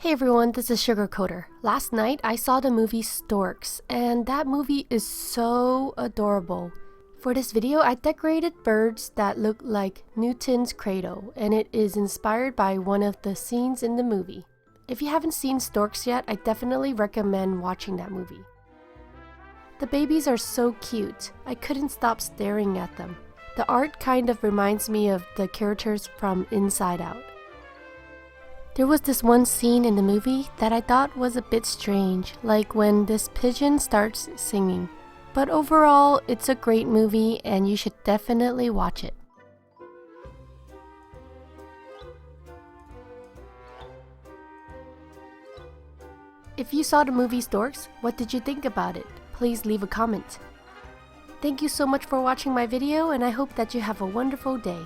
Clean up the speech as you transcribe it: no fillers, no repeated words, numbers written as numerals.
Hey everyone, this is Sugarcoder. Last night I saw the movie Storks, and that movie is so adorable. For this video, I decorated birds that look like Newton's cradle, and it is inspired by one of the scenes in the movie. If you haven't seen Storks yet, I definitely recommend watching that movie. The babies are so cute, I couldn't stop staring at them. The art kind of reminds me of the characters from Inside Out. There was this one scene in the movie that I thought was a bit strange, like when this pigeon starts singing. But overall, it's a great movie and you should definitely watch it. If you saw the movie Storks, what did you think about it? Please leave a comment. Thank you so much for watching my video, and I hope that you have a wonderful day.